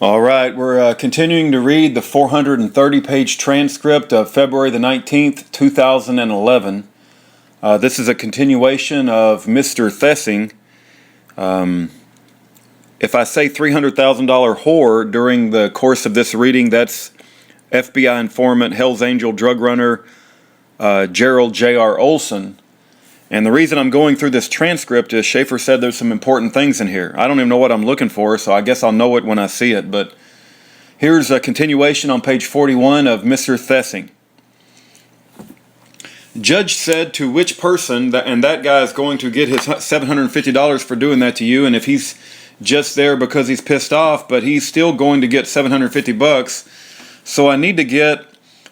All right, we're continuing to read the 430-page transcript of February the 19th, 2011. This is a continuation of Mr. Thessing. If I say $300,000 whore during the course of this reading, that's FBI informant, Hell's Angel drug runner, Gerald J.R. Olson. And the reason I'm going through this transcript is Schaeffer said there's some important things in here. I don't even know what I'm looking for, so I guess I'll know it when I see it. But here's a continuation on page 41 of Mr. Thessing. Judge said to which person, and that guy is going to get his $750 for doing that to you, and if he's just there because he's pissed off, but he's still going to get $750. So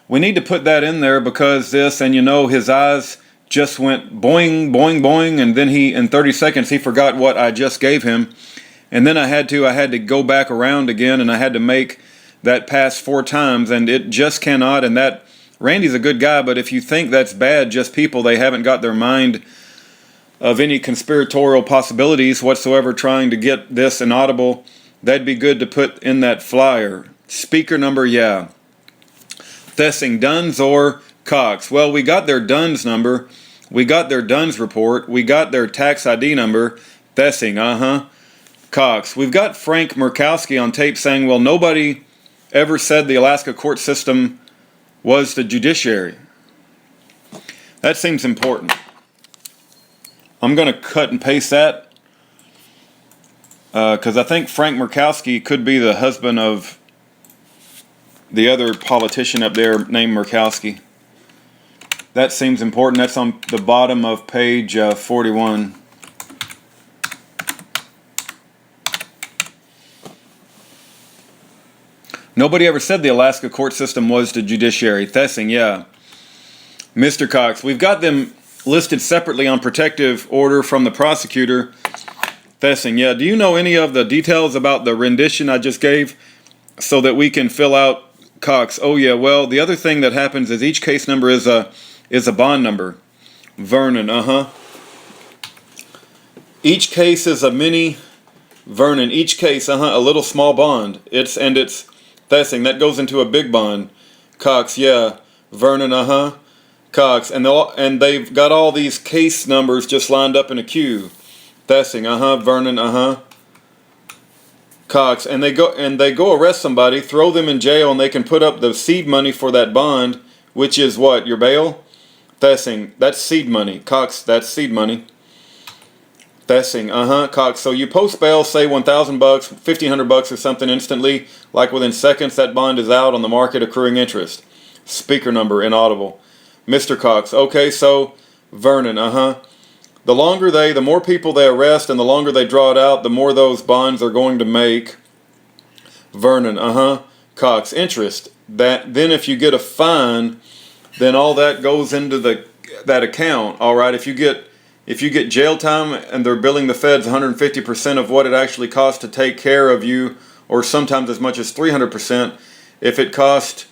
we need to put that in there because this, and his eyes just went boing, boing, boing, and then in 30 seconds, he forgot what I just gave him. And then I had to go back around again, and I had to make that pass 4 times, and it just cannot. And that, Randy's a good guy, but if you think that's bad, just people, they haven't got their mind of any conspiratorial possibilities whatsoever trying to get this inaudible, that'd be good to put in that flyer. Speaker number, yeah. Thessing, Duns or Cox. Well, we got their Duns number. We got their Duns report. We got their tax ID number. Thessing, Cox. We've got Frank Murkowski on tape saying, well, nobody ever said the Alaska court system was the judiciary. That seems important. I'm going to cut and paste that because I think Frank Murkowski could be the husband of the other politician up there named Murkowski. That seems important. That's on the bottom of page 41. Nobody ever said the Alaska court system was the judiciary. Thessing, yeah. Mr. Cox, we've got them listed separately on protective order from the prosecutor. Thessing, yeah. Do you know any of the details about the rendition I just gave so that we can fill out Cox? Oh, yeah. Well, the other thing that happens is each case number is a bond number. Vernon, Each case is a mini Vernon. Each case, a little small bond. It's Thessing. That goes into a big bond. Cox, yeah. Vernon, Cox. And they've got all these case numbers just lined up in a queue. Thessing, Vernon, Cox. And they go arrest somebody, throw them in jail, and they can put up the seed money for that bond, which is what? Your bail? Thessing, that's seed money. Cox, that's seed money. Thessing, Cox. So you post bail, say $1,000, $1,500 or something instantly, like within seconds, that bond is out on the market accruing interest. Speaker number, inaudible. Mr. Cox, okay, so Vernon, the more people they arrest and the longer they draw it out, the more those bonds are going to make. Vernon, Cox, interest. Then if you get a fine, then all that goes into that account. All right, if you get jail time and they're billing the feds 150% of what it actually costs to take care of you, or sometimes as much as 300%, if it cost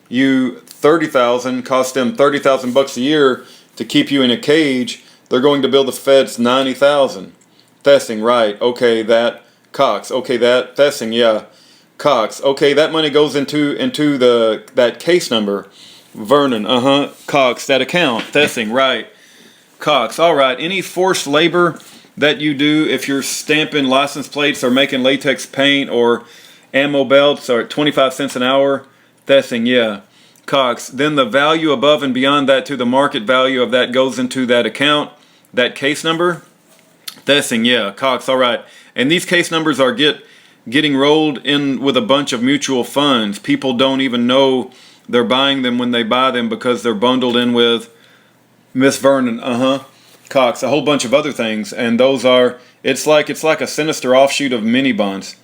you $30,000, cost them $30,000 a year to keep you in a cage, they're going to bill the feds $90,000. Thessing, right? Okay, that Cox. Okay, that Thessing, yeah. Cox. Okay, that money goes into that case number. Vernon, Cox, that account. Thessing, right. Cox, all right. Any forced labor that you do, if you're stamping license plates or making latex paint or ammo belts, are 25 cents an hour. Thessing, yeah. Cox, then the value above and beyond that to the market value of that goes into that account, that case number. Thessing, yeah. Cox, all right. And these case numbers are getting rolled in with a bunch of mutual funds. People don't even know they're buying them when they buy them because they're bundled in with Miss Vernon, Cox, a whole bunch of other things, and those are, it's like a sinister offshoot of mini bonds.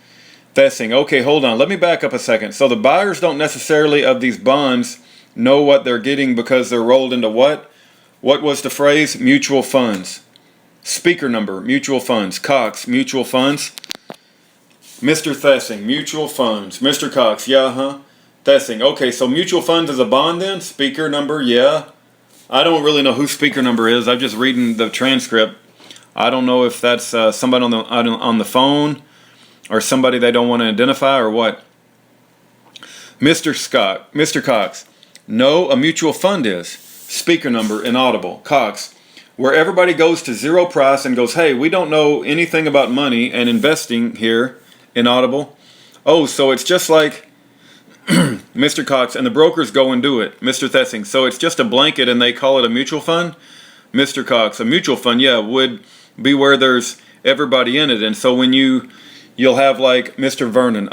Thessing, okay, hold on, let me back up a second. So the buyers don't necessarily of these bonds know what they're getting because they're rolled into what? What was the phrase? Mutual funds. Speaker number, mutual funds. Cox, mutual funds. Mr. Thessing, mutual funds. Mr. Cox, yeah, Thessing, okay, so mutual funds is a bond then? Speaker number, yeah. I don't really know who speaker number is. I'm just reading the transcript. I don't know if that's somebody on the phone or somebody they don't want to identify or what. Mr. Cox, no, a mutual fund is. Speaker number inaudible. Cox, where everybody goes to zero price and goes, hey, we don't know anything about money and investing here. Inaudible. Oh, so it's just like Mr. Cox, and the brokers go and do it. Mr. Thessing, so it's just a blanket and they call it a mutual fund? Mr. Cox, a mutual fund, yeah, would be where there's everybody in it. And so when you'll have like Mr. Vernon,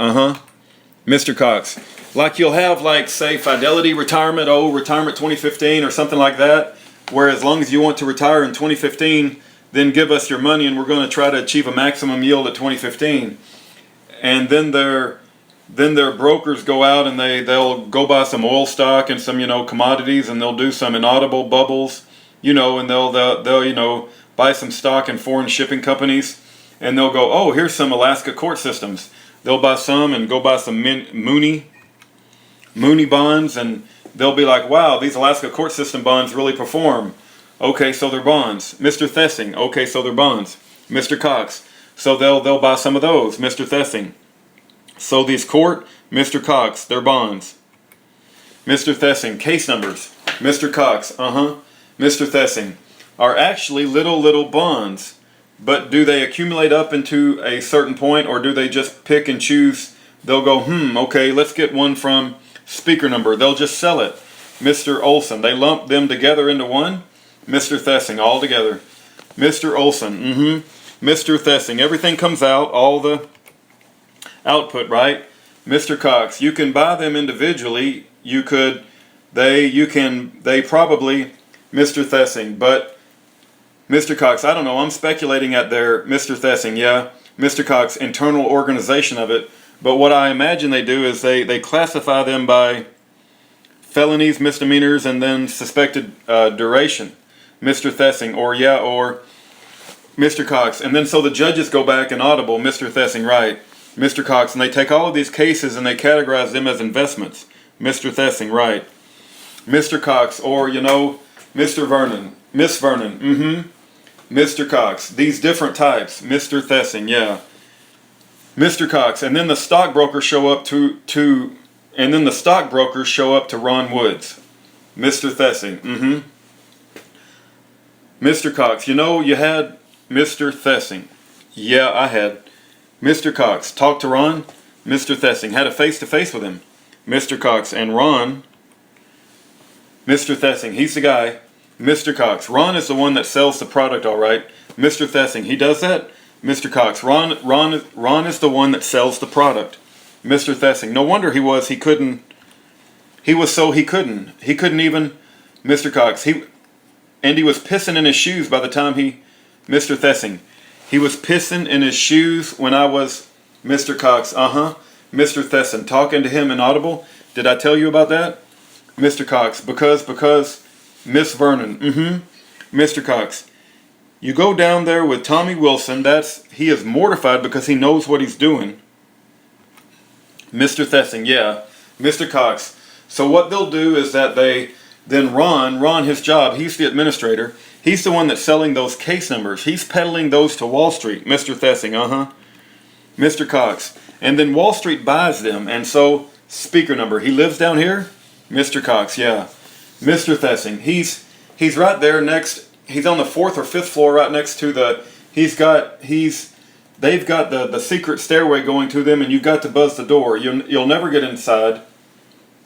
Mr. Cox, like you'll have like, say, Fidelity Retirement, Retirement 2015 or something like that, where as long as you want to retire in 2015, then give us your money and we're going to try to achieve a maximum yield at 2015. And then their brokers go out and they'll go buy some oil stock and some commodities, and they'll do some inaudible bubbles, and they'll buy some stock in foreign shipping companies, and they'll go, oh, here's some Alaska court systems. They'll buy some and go buy some Mooney bonds, and they'll be like, wow, these Alaska court system bonds really perform. Okay, so they're bonds. Mr. Thessing, okay, so they're bonds. Mr. Cox, so they'll buy some of those. Mr. Thessing, so these court, Mr. Cox, they're bonds. Mr. Thessing, case numbers. Mr. Cox, Mr. Thessing, are actually little bonds, but do they accumulate up into a certain point, or do they just pick and choose? They'll go, okay, let's get one from speaker number. They'll just sell it. Mr. Olson, they lump them together into one. Mr. Thessing, all together. Mr. Olson, Mr. Thessing, everything comes out, all the output, right? Mr. Cox, you can buy them individually. They probably, Mr. Thessing, but Mr. Cox, I don't know, I'm speculating at their, Mr. Thessing, yeah, Mr. Cox, internal organization of it, but what I imagine they do is they classify them by felonies, misdemeanors, and then suspected duration. Mr. Thessing, or Mr. Cox, and then so the judges go back and audible, Mr. Thessing, right, Mr. Cox, and they take all of these cases and they categorize them as investments. Mr. Thessing, right. Mr. Cox, or Mr. Vernon, Miss Vernon, Mr. Cox, these different types, Mr. Thessing, yeah. Mr. Cox, and then the stockbrokers show up to Ron Woods. Mr. Thessing, Mr. Cox, you had Mr. Thessing. Yeah, I had. Mr. Cox, talked to Ron. Mr. Thessing, had a face-to-face with him. Mr. Cox, and Ron, Mr. Thessing, he's the guy. Mr. Cox, Ron is the one that sells the product, all right. Mr. Thessing, he does that. Mr. Cox, Ron is the one that sells the product. Mr. Thessing, no wonder he couldn't even, Mr. Cox, he was pissing in his shoes by the time Mr. Thessing, he was pissing in his shoes when I was, Mr. Cox, Mr. Thessing, talking to him inaudible. Did I tell you about that? Mr. Cox, because Miss Vernon, Mr. Cox, you go down there with Tommy Wilson, he is mortified because he knows what he's doing. Mr. Thessing, yeah. Mr. Cox, so what they'll do is that Ron, his job, he's the administrator, he's the one that's selling those case numbers, he's peddling those to Wall Street. Mr. Thessing, Mr. Cox, and then Wall Street buys them, and so, speaker number, he lives down here? Mr. Cox, yeah. Mr. Thessing, he's right there next, he's on the 4th or 5th floor right next to they've got the secret stairway going to them, and you've got to buzz the door. You'll never get inside.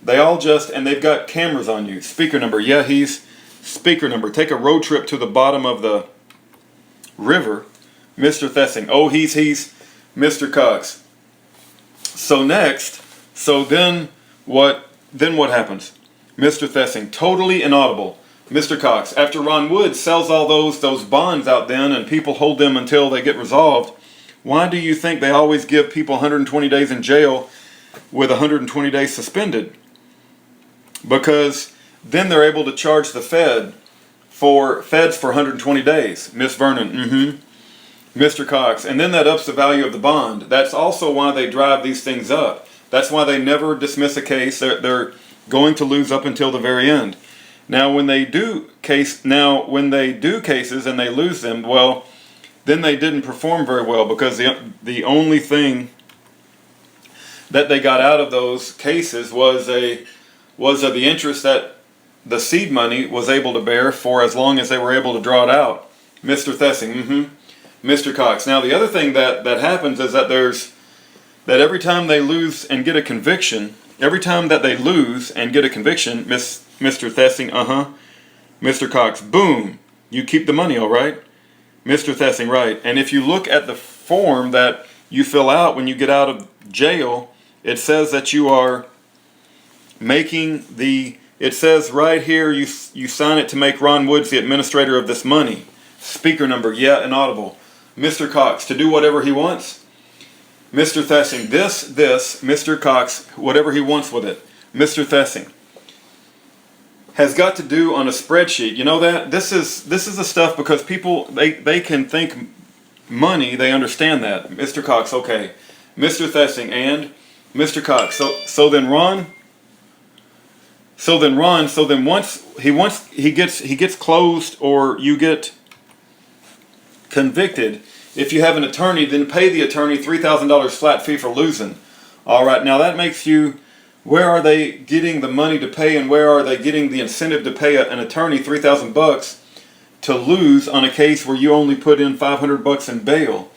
And they've got cameras on you. Speaker number, yeah, he's speaker number. Take a road trip to the bottom of the river. Mr. Thessing, he's Mr. Cox. Then what happens? Mr. Thessing, totally inaudible. Mr. Cox, after Ron Wood sells all those bonds out then and people hold them until they get resolved, why do you think they always give people 120 days in jail with 120 days suspended? Because then they're able to charge the feds for 120 days. Miss Vernon, Mr. Cox, and then that ups the value of the bond. That's also why they drive these things up. That's why they never dismiss a case. They're going to lose up until the very end. Now, when they do cases and they lose them, well, then they didn't perform very well, because the only thing that they got out of those cases was of the interest that the seed money was able to bear for as long as they were able to draw it out. Mr. Thessing, Mr. Cox. Now the other thing that happens is that every time they lose and get a conviction, Mr. Thessing, Mr. Cox, boom, you keep the money, all right? Mr. Thessing, right. And if you look at the form that you fill out when you get out of jail, it says that you are making it says right here, you sign it to make Ron Woods the administrator of this money. Speaker number, yeah, inaudible. Mr. Cox, to do whatever he wants. Mr. Thessing, this, Mr. Cox, whatever he wants with it. Mr. Thessing has got to do on a spreadsheet. You know that? This is the stuff because people, they can think money, they understand that. Mr. Cox, okay. Mr. Thessing and Mr. Cox. So then once he gets closed or you get convicted, if you have an attorney, then pay the attorney $3,000 flat fee for losing. All right, now that makes you, where are they getting the money to pay and where are they getting the incentive to pay an attorney $3,000 to lose on a case where you only put in $500 in bail?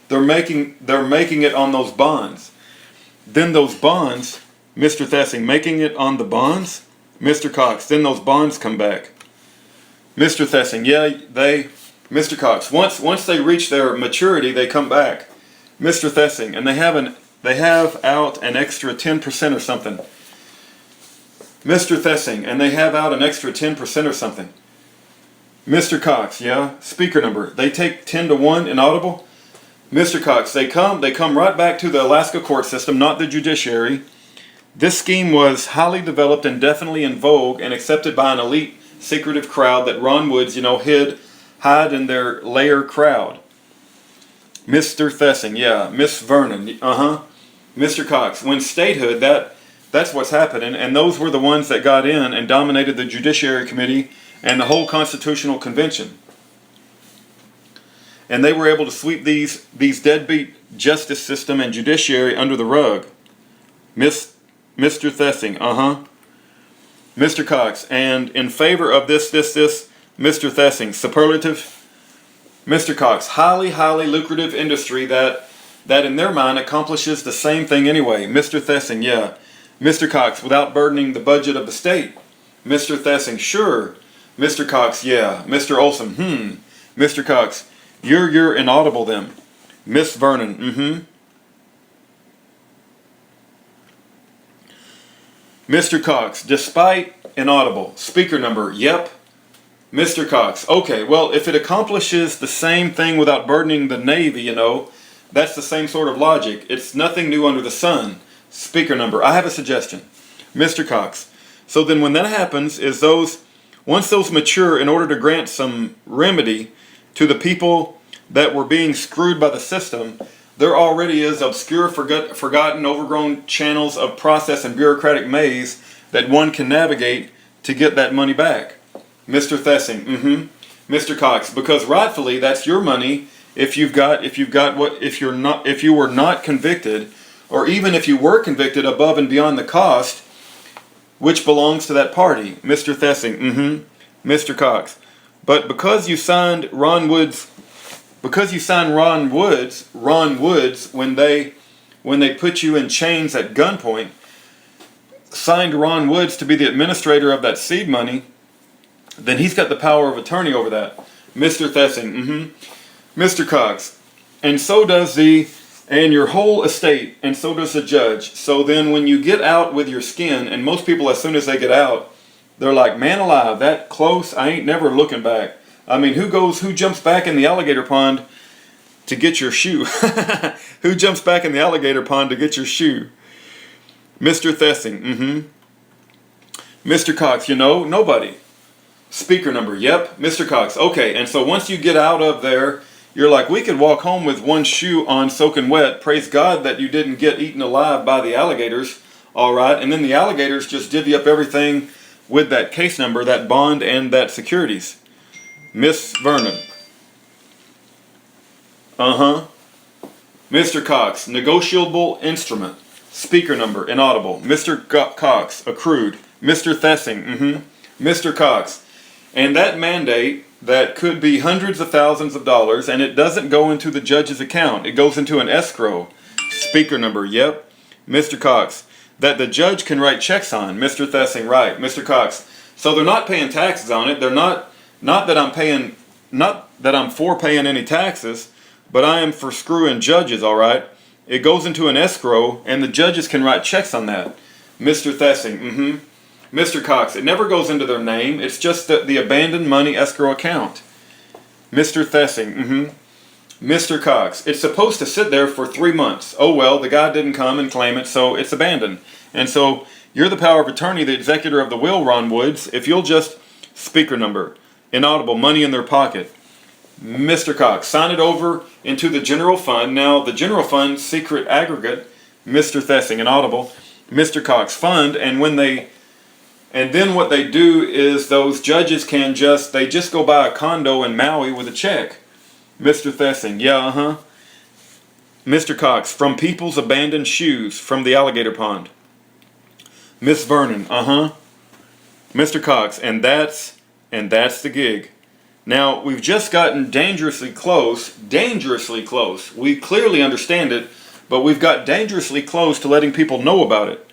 They're making it on those bonds. Then those bonds, Mr. Thessing, making it on the bonds, Mr. Cox, then those bonds come back. Mr. Thessing, yeah, Mr. Cox, once they reach their maturity, they come back. Mr. Thessing, and they have out an extra 10% or something. Mr. Thessing, and they have out an extra 10% or something. Mr. Cox, yeah, speaker number, they take 10 to 1 inaudible. Mr. Cox, they come right back to the Alaska court system, not the judiciary. This scheme was highly developed and definitely in vogue and accepted by an elite, secretive crowd that Ron Woods, hide in their lair crowd. Mr. Thessing, yeah. Miss Vernon, Mr. Cox, when statehood, that's what's happening, and those were the ones that got in and dominated the Judiciary Committee and the whole Constitutional Convention. And they were able to sweep these deadbeat justice system and judiciary under the rug. Mr. Thessing, Mr. Cox, and in favor of this, Mr. Thessing, superlative. Mr. Cox, highly lucrative industry that in their mind accomplishes the same thing anyway. Mr. Thessing, yeah. Mr. Cox, without burdening the budget of the state. Mr. Thessing, sure. Mr. Cox, yeah. Mr. Olson, Mr. Cox, you're inaudible then. Miss Vernon, Mr. Cox, despite inaudible. Speaker number, yep. Mr. Cox, okay, well, if it accomplishes the same thing without burdening the Navy, that's the same sort of logic. It's nothing new under the sun. Speaker number, I have a suggestion. Mr. Cox, so then when that happens is once those mature, in order to grant some remedy to the people that were being screwed by the system, there already is obscure, forgotten, overgrown channels of process and bureaucratic maze that one can navigate to get that money back. Mr. Thessing, Mr. Cox, because rightfully that's your money if you were not convicted, or even if you were convicted above and beyond the cost, which belongs to that party. Mr. Thessing, Mr. Cox, but because you signed Ron Woods when they put you in chains at gunpoint, signed Ron Woods to be the administrator of that seed money, then he's got the power of attorney over that. Mr. Thessing, Mr. Cox, and so does your whole estate, and so does the judge. So then when you get out with your skin, and most people as soon as they get out, they're like, man alive, that close, I ain't never looking back. I mean, who jumps back in the alligator pond to get your shoe? Who jumps back in the alligator pond to get your shoe? Mr. Thessing, Mr. Cox, nobody. Speaker number, yep. Mr. Cox, okay. And so once you get out of there, you're like, we could walk home with one shoe on soaking wet. Praise God that you didn't get eaten alive by the alligators. All right. And then the alligators just divvy up everything with that case number, that bond, and that securities. Miss Vernon. Mr. Cox, negotiable instrument. Speaker number, inaudible. Mr. Cox, accrued. Mr. Thessing, Mr. Cox. And that mandate, that could be hundreds of thousands of dollars, and it doesn't go into the judge's account. It goes into an escrow. Speaker number, yep. Mr. Cox. That the judge can write checks on. Mr. Thessing, right. Mr. Cox. So they're not paying taxes on it. They're not that I'm for paying any taxes, but I am for screwing judges, all right? It goes into an escrow, and the judges can write checks on that. Mr. Thessing, Mr. Cox, it never goes into their name. It's just the abandoned money escrow account. Mr. Thessing, Mr. Cox, it's supposed to sit there for 3 months. Oh well, the guy didn't come and claim it, so it's abandoned. And so you're the power of attorney, the executor of the will, Ron Woods. If you'll just, speaker number, inaudible, money in their pocket. Mr. Cox, sign it over into the general fund. Now, the general fund, secret aggregate, Mr. Thessing, inaudible, Mr. Cox, fund, and then what they do is those judges can just go buy a condo in Maui with a check. Mr. Thessing, yeah, Mr. Cox, from people's abandoned shoes from the alligator pond. Miss Vernon, Mr. Cox, and that's the gig. Now, we've just gotten dangerously close. We clearly understand it, but we've got dangerously close to letting people know about it.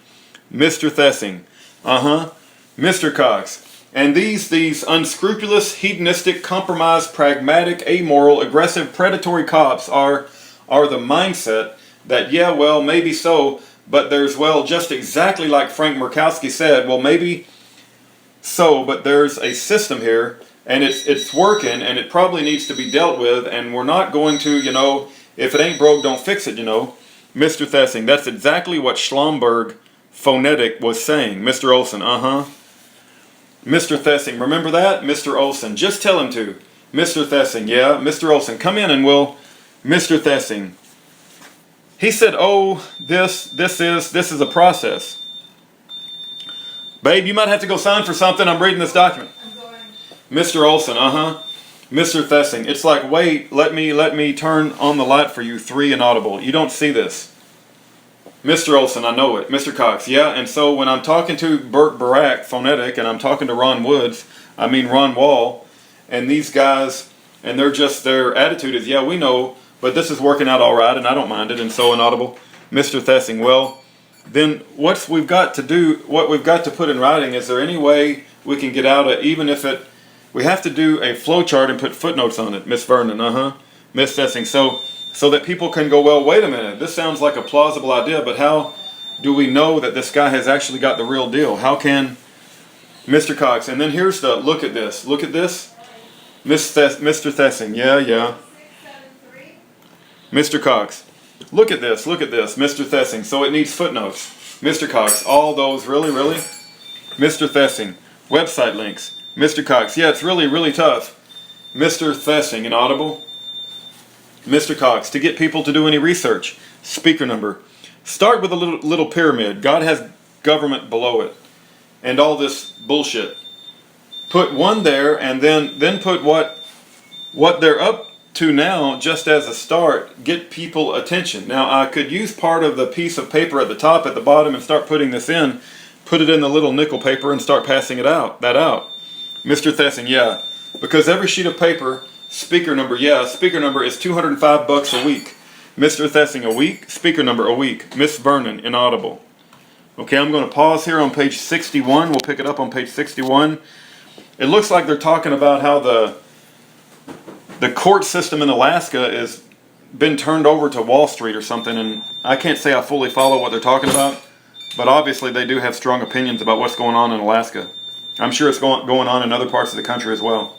Mr. Thessing, Mr. Cox. And these unscrupulous, hedonistic, compromised, pragmatic, amoral, aggressive, predatory cops are the mindset that, yeah, well, maybe so, but there's, well, just exactly like Frank Murkowski said, well, maybe so, but there's a system here, and it's working, and it probably needs to be dealt with, and we're not going to, if it ain't broke, don't fix it, Mr. Thessing, that's exactly what Schlomberg Phonetic was saying. Mr. Olson, Mr. Thessing, remember that? Mr. Olson, just tell him to. Mr. Thessing, yeah, Mr. Olson, come in and we'll, Mr. Thessing. He said, oh, this is a process. Babe, you might have to go sign for something. I'm reading this document. Mr. Olson, Mr. Thessing, it's like, wait, let me turn on the light for you. 3 inaudible. You don't see this. Mr. Olson, I know it. Mr. Cox, yeah, and so when I'm talking to Burt Barack, Phonetic, and I'm talking to Ron Woods, Ron Wall, and these guys, and their attitude is, yeah, we know, but this is working out all right, and I don't mind it, and so inaudible. Mr. Thessing, well, then what we've got to put in writing, is there any way we can get out of, even if we have to do a flow chart and put footnotes on it, Miss Vernon, Miss Thessing, so that people can go, well, wait a minute, this sounds like a plausible idea, but how do we know that this guy has actually got the real deal? How can, Mr. Cox, and then here's the, look at this, Mr. Thessing, yeah. Mr. Cox, look at this, Mr. Thessing, so it needs footnotes. Mr. Cox, all those, really? Mr. Thessing, website links. Mr. Cox, yeah, it's really tough. Mr. Thessing, inaudible. Mr. Cox, to get people to do any research. Speaker number. Start with a little pyramid. God has government below it. And all this bullshit. Put one there, and then put what they're up to now, just as a start. Get people attention. Now, I could use part of the piece of paper at the top, at the bottom, and start putting this in. Put it in the little nickel paper and start passing that out. Mr. Thessing, yeah. Because every sheet of paper, speaker number, yeah, speaker number is $205 a week. Mr. Thessing, a week. Speaker number, a week. Miss Vernon, inaudible. Okay, I'm going to pause here on page 61. We'll pick it up on page 61. It looks like they're talking about how the court system in Alaska has been turned over to Wall Street or something, and I can't say I fully follow what they're talking about, but obviously they do have strong opinions about what's going on in Alaska. I'm sure it's going on in other parts of the country as well.